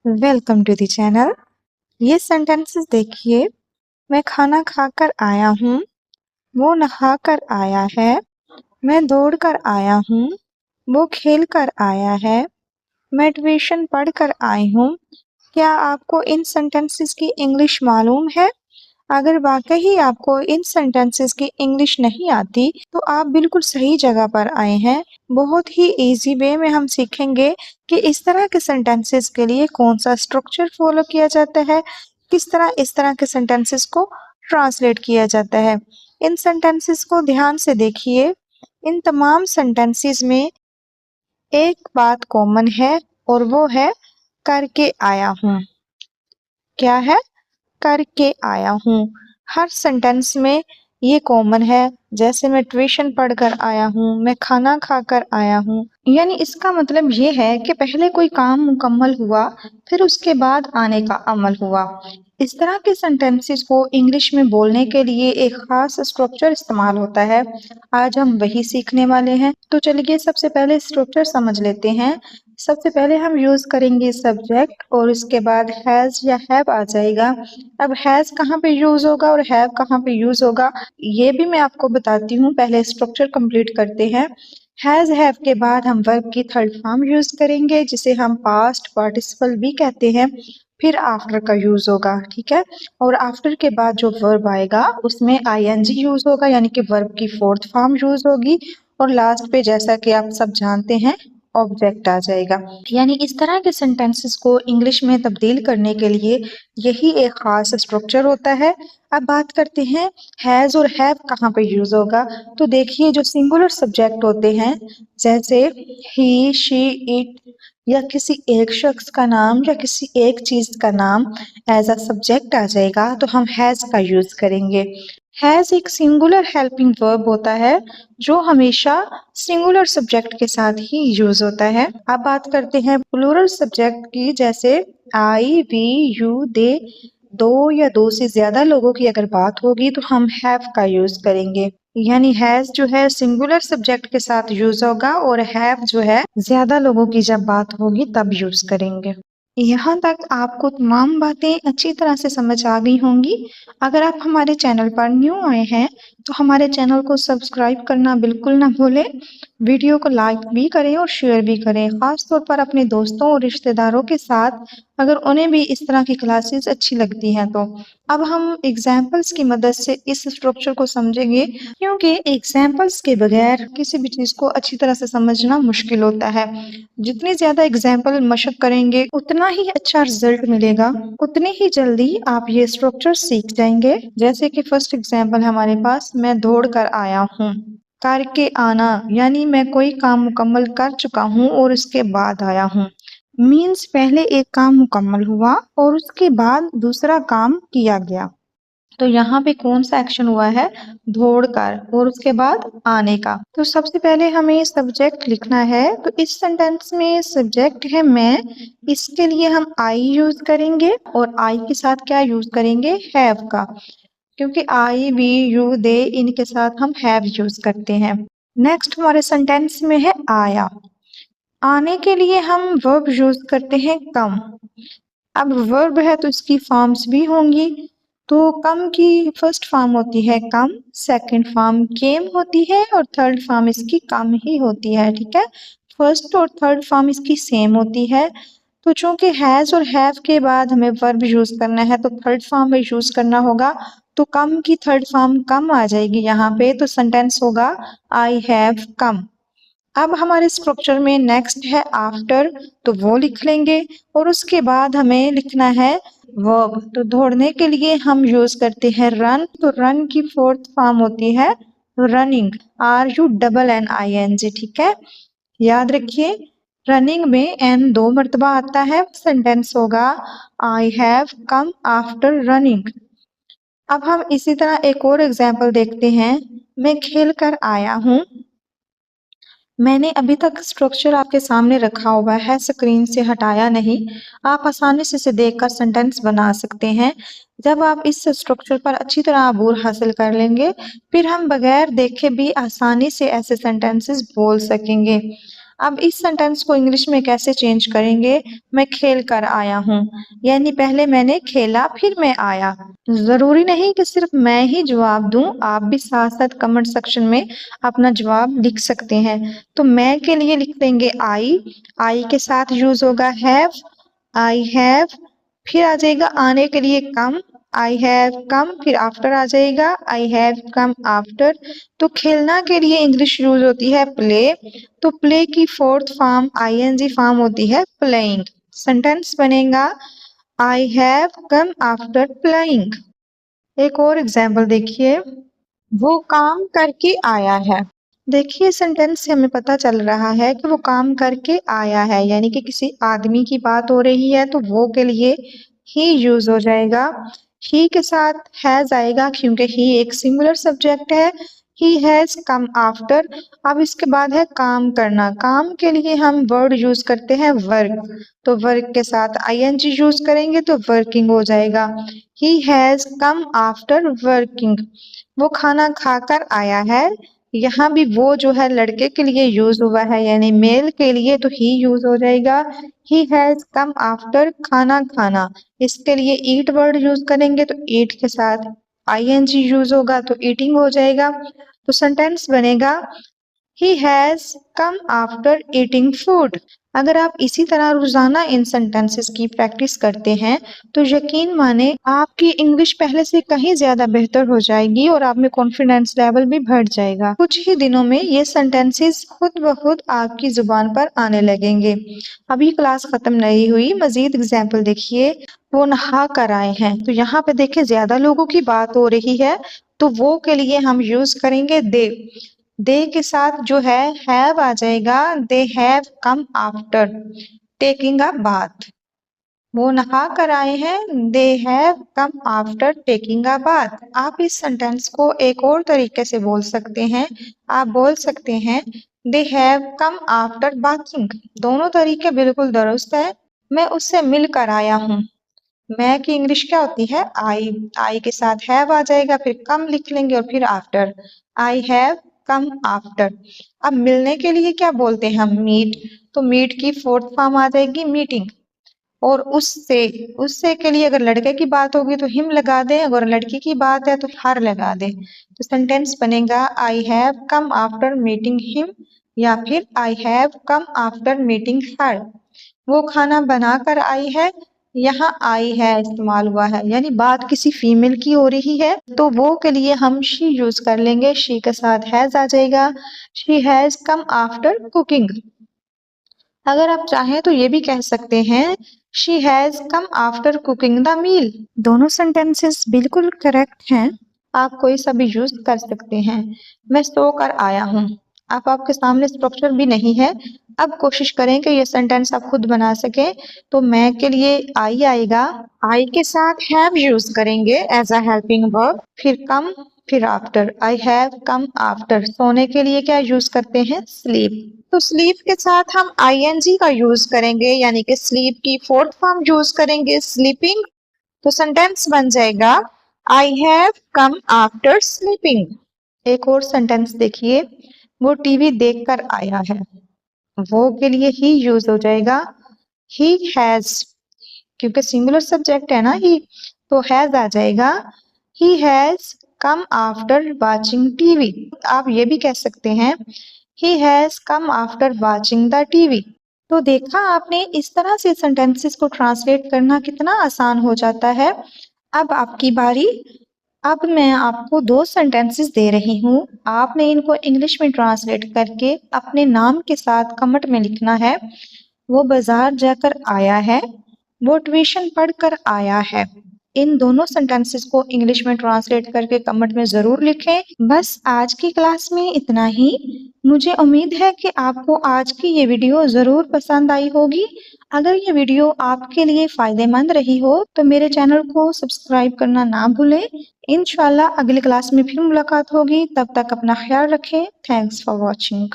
Welcome to the channel. ये sentences देखिए। मैं खाना खाकर आया हूँ, वो नहा कर आया है, मैं दौड़ कर आया हूँ, वो खेल कर आया है, मैं ट्यूशन पढ़ कर आई हूँ। क्या आपको इन सेंटेंसेस की इंग्लिश मालूम है? अगर वाकई आपको इन सेंटेंसेस की इंग्लिश नहीं आती तो आप बिल्कुल सही जगह पर आए हैं। बहुत ही इजी वे में हम सीखेंगे कि इस तरह के सेंटेंसेस के लिए कौन सा स्ट्रक्चर फॉलो किया जाता है, किस तरह इस तरह के सेंटेंसेस को ट्रांसलेट किया जाता है। इन सेंटेंसेस को ध्यान से देखिए। इन तमाम सेंटेंसेस में एक बात कॉमन है और वो है करके आया हूँ। क्या है? करके आया हूँ। हर सेंटेंस में ये कॉमन है। जैसे मैं ट्यूशन पढ़कर आया हूँ, मैं खाना खाकर आया हूँ। यानी इसका मतलब ये है कि पहले कोई काम मुकम्मल हुआ, फिर उसके बाद आने का अमल हुआ। इस तरह के सेंटेंसेस को इंग्लिश में बोलने के लिए एक खास स्ट्रक्चर इस्तेमाल होता है। आज हम वही सीखने वाले हैं। तो चलिए सबसे पहले स्ट्रक्चर समझ लेते हैं। सबसे पहले हम यूज करेंगे सब्जेक्ट और उसके बाद हैज या हैव आ जाएगा। अब हैज कहाँ पे यूज होगा और हैव कहाँ पे यूज होगा ये भी मैं आपको बताती हूँ। पहले स्ट्रक्चर कंप्लीट करते हैं। हैज हैव के बाद हम वर्ब की थर्ड फॉर्म यूज करेंगे जिसे हम पास्ट पार्टिसिपल भी कहते हैं। फिर आफ्टर का यूज होगा, ठीक है। और आफ्टर के बाद जो वर्ब आएगा उसमें आईएनजी यूज होगा, यानी कि वर्ब की फोर्थ फॉर्म यूज होगी। और लास्ट पे जैसा कि आप सब जानते हैं ऑब्जेक्ट आ जाएगा। यानी इस तरह के सेंटेंसेस को इंग्लिश में तब्दील करने के लिए यही एक खास स्ट्रक्चर होता है। अब बात करते हैं हैज और हैव कहाँ पे यूज होगा। तो देखिए जो सिंगुलर सब्जेक्ट होते हैं जैसे ही, शी, इट या किसी एक शख्स का नाम या किसी एक चीज का नाम एज अ सब्जेक्ट आ जाएगा तो हम हैज का यूज करेंगे। हैज एक सिंगुलर हेल्पिंग वर्ब होता है जो हमेशा सिंगुलर सब्जेक्ट के साथ ही यूज होता है। अब बात करते हैं प्लूरल सब्जेक्ट की, जैसे आई, वी, यू, दे। दो या दो से ज्यादा लोगों की अगर बात होगी तो हम हैव का यूज करेंगे। यानी हैज जो है सिंगुलर सब्जेक्ट के साथ यूज होगा और हैव जो है ज्यादा लोगों की जब बात होगी तब यूज करेंगे। यहाँ तक आपको तमाम बातें अच्छी तरह से समझ आ गई होंगी। अगर आप हमारे चैनल पर न्यू आए हैं तो हमारे चैनल को सब्सक्राइब करना बिल्कुल ना भूलें। वीडियो को लाइक भी करें और शेयर भी करें, खास तौर पर अपने दोस्तों और रिश्तेदारों के साथ, अगर उन्हें भी इस तरह की क्लासेस अच्छी लगती हैं तो। अब हम एग्जाम्पल्स की मदद से इस स्ट्रक्चर को समझेंगे, क्योंकि एग्जाम्पल्स के बगैर किसी भी चीज को अच्छी तरह से समझना मुश्किल होता है। जितनी ज्यादा एग्जाम्पल मशक करेंगे उतना ही अच्छा रिजल्ट मिलेगा, उतनी ही जल्दी आप ये स्ट्रक्चर सीख जाएंगे। जैसे कि फर्स्ट एग्जाम्पल हमारे पास, मैं दौड़ कर आया हूँ। करके आना यानी मैं कोई काम मुकम्मल कर चुका हूँ और उसके बाद आया हूँ। मीन्स पहले एक काम मुकम्मल हुआ और उसके बाद दूसरा काम किया गया। तो यहाँ पे कौन सा एक्शन हुआ है? दौड़कर और उसके बाद आने का। तो सबसे पहले हमें सब्जेक्ट लिखना है। तो इस सेंटेंस में सब्जेक्ट है मैं, इसके लिए हम आई यूज करेंगे और आई के साथ क्या यूज करेंगे? हैव का, क्योंकि आई, वी, यू, दे इनके साथ हम हैव यूज करते हैं। नेक्स्ट हमारे सेंटेंस में है आया। आने के लिए हम वर्ब यूज करते हैं कम। अब वर्ब है तो इसकी फॉर्म्स भी होंगी। तो कम की फर्स्ट फॉर्म होती है कम, सेकंड फॉर्म केम होती है और थर्ड फॉर्म इसकी कम ही होती है, ठीक है। फर्स्ट और थर्ड फॉर्म इसकी सेम होती है। तो चूंकि हैज और हैव के बाद हमें वर्ब यूज करना है तो थर्ड फॉर्म में यूज करना होगा। तो कम की थर्ड फॉर्म कम आ जाएगी यहाँ पे, तो सेंटेंस होगा आई हैव कम। अब हमारे स्ट्रक्चर में नेक्स्ट है आफ्टर, तो वो लिख लेंगे और उसके बाद हमें लिखना है वर्ब। तो दौड़ने के लिए हम यूज करते हैं रन। तो रन की फोर्थ फॉर्म होती है रनिंग, RUNNING, ठीक है। याद रखिए रनिंग में एन 2 मर्तबा आता है। सेंटेंस होगा आई हैव कम आफ्टर रनिंग। अब हम इसी तरह एक और एग्जाम्पल देखते हैं, मैं खेल कर आया हूँ। मैंने अभी तक स्ट्रक्चर आपके सामने रखा हुआ है, स्क्रीन से हटाया नहीं। आप आसानी से इसे देखकर सेंटेंस बना सकते हैं। जब आप इस स्ट्रक्चर पर अच्छी तरह अबूर हासिल कर लेंगे फिर हम बगैर देखे भी आसानी से ऐसे सेंटेंसेस बोल सकेंगे। अब इस सेंटेंस को इंग्लिश में कैसे चेंज करेंगे? मैं खेल कर आया हूँ, यानी पहले मैंने खेला फिर मैं आया। जरूरी नहीं कि सिर्फ मैं ही जवाब दूं, आप भी साथ साथ कमेंट सेक्शन में अपना जवाब लिख सकते हैं। तो मैं के लिए लिख देंगे आई के साथ यूज होगा हैव, आई हैव, फिर आ जाएगा आने के लिए कम, आई हैव कम, फिर आफ्टर आ जाएगा आई हैव कम आफ्टर। तो खेलना के लिए इंग्लिश यूज होती है प्ले, तो प्ले की फोर्थ फॉर्म आईएनजी फॉर्म होती है प्लेइंग। सेंटेंस बनेगा I have come after playing. एक और एग्जाम्पल देखिए, वो काम करके आया है। देखिए सेंटेंस से हमें पता चल रहा है कि वो काम करके आया है, यानी कि किसी आदमी की बात हो रही है तो वो के लिए ही यूज हो जाएगा। ही के साथ हैज आएगा क्योंकि ही एक सिंगुलर सब्जेक्ट है। He has come after. अब इसके बाद है काम करना। काम के लिए हम वर्ड यूज करते हैं वर्क, तो वर्क के साथ आईएनजी यूज करेंगे तो वर्किंग हो जाएगा। He has come after working. वो खाना खाकर आया है। यहाँ भी वो जो है लड़के के लिए यूज हुआ है, यानी मेल के लिए, तो ही यूज हो जाएगा। ही हैज कम आफ्टर खाना खाना। इसके लिए ईट वर्ड यूज करेंगे तो ईट के साथ आईएनजी यूज होगा तो ईटिंग हो जाएगा। तो सेंटेंस बनेगा he has come after eating food. अगर आप इसी तरह रोजाना इन सेंटेंसेस की प्रैक्टिस करते हैं तो यकीन माने आपकी इंग्लिश पहले से कहीं ज्यादा बेहतर हो जाएगी और आप में कॉन्फिडेंस लेवल भी बढ़ जाएगा। कुछ ही दिनों में ये सेंटेंसेस खुद ब खुद आपकी जुबान पर आने लगेंगे। अभी क्लास खत्म नहीं हुई, मजीद एग्जाम्पल देखिए। वो नहा कर आए हैं, तो यहाँ पे देखिए ज्यादा लोगों की बात हो रही है तो वो के लिए हम यूज करेंगे दे के साथ जो है हैव आ जाएगा। They have come after taking a bath. वो नहा कर आए हैं, they have come after taking a bath. आप इस सेंटेंस को एक और तरीके से बोल सकते हैं। आप बोल सकते हैं they have come after bathing. दोनों तरीके बिल्कुल दुरुस्त है। मैं उससे मिल कर आया हूँ। मैं की इंग्लिश क्या होती है? आई के साथ हैव आ जाएगा, फिर कम लिख लेंगे और फिर after. I have come after. अब मिलने के लिए क्या बोलते हैं हम? मीट। तो मीट की फोर्थ फॉर्म आ जाएगी मीटिंग। और उससे उससे के लिए अगर लड़के की बात होगी तो हिम लगा दें, अगर लड़की की बात है तो हर लगा दें। तो सेंटेंस बनेगा I have come after meeting him, या फिर I have come after meeting her. वो खाना बना कर आई है। यहाँ आई है इस्तेमाल हुआ है, यानी बात किसी फीमेल की हो रही है तो वो के लिए हम शी यूज कर लेंगे। शी के साथ हैज आ जाएगा। She has come after cooking. अगर आप चाहें तो ये भी कह सकते हैं she has come after cooking the meal. दोनों सेंटेंसेस बिल्कुल करेक्ट हैं। आप कोई सा भी यूज कर सकते हैं। मैं सो कर आया हूँ। अब आपके सामने स्ट्रक्चर भी नहीं है। अब कोशिश करें कि ये सेंटेंस आप खुद बना सके। तो मैं के लिए आई आएगा। आई के साथ हैव यूज करेंगे एज अ हेल्पिंग वर्ब, फिर कम, फिर after. I have come after. सोने के लिए क्या यूज करते हैं? स्लीप। तो स्लीप के साथ हम आईएनजी का यूज करेंगे, यानी कि स्लीप की फोर्थ फॉर्म यूज करेंगे स्लीपिंग। तो सेंटेंस बन जाएगा आई हैव कम आफ्टर स्लीपिंग। एक और सेंटेंस देखिए, वो टीवी देखकर आया है। वो के लिए ही यूज हो जाएगा। ही हैज, क्योंकि सिंगुलर सब्जेक्ट है ना ही, तो हैज आ जाएगा। He has come after watching TV. आप ये भी कह सकते हैं he has come after watching the TV. तो देखा आपने, इस तरह से सेंटेंसेस को ट्रांसलेट करना कितना आसान हो जाता है। अब आपकी बारी। अब मैं आपको दो सेंटेंसेस दे रही हूँ, आपने इनको इंग्लिश में ट्रांसलेट करके अपने नाम के साथ कमेंट में लिखना है। वो बाजार जाकर आया है। वो ट्यूशन पढ़कर आया है। इन दोनों सेंटेंसेस को इंग्लिश में ट्रांसलेट करके कमेंट में जरूर लिखें। बस आज की क्लास में इतना ही। मुझे उम्मीद है कि आपको आज की ये वीडियो जरूर पसंद आई होगी। अगर ये वीडियो आपके लिए फायदेमंद रही हो तो मेरे चैनल को सब्सक्राइब करना ना भूलें। इंशाल्लाह अगली क्लास में फिर मुलाकात होगी, तब तक अपना ख्याल रखें। Thanks for watching.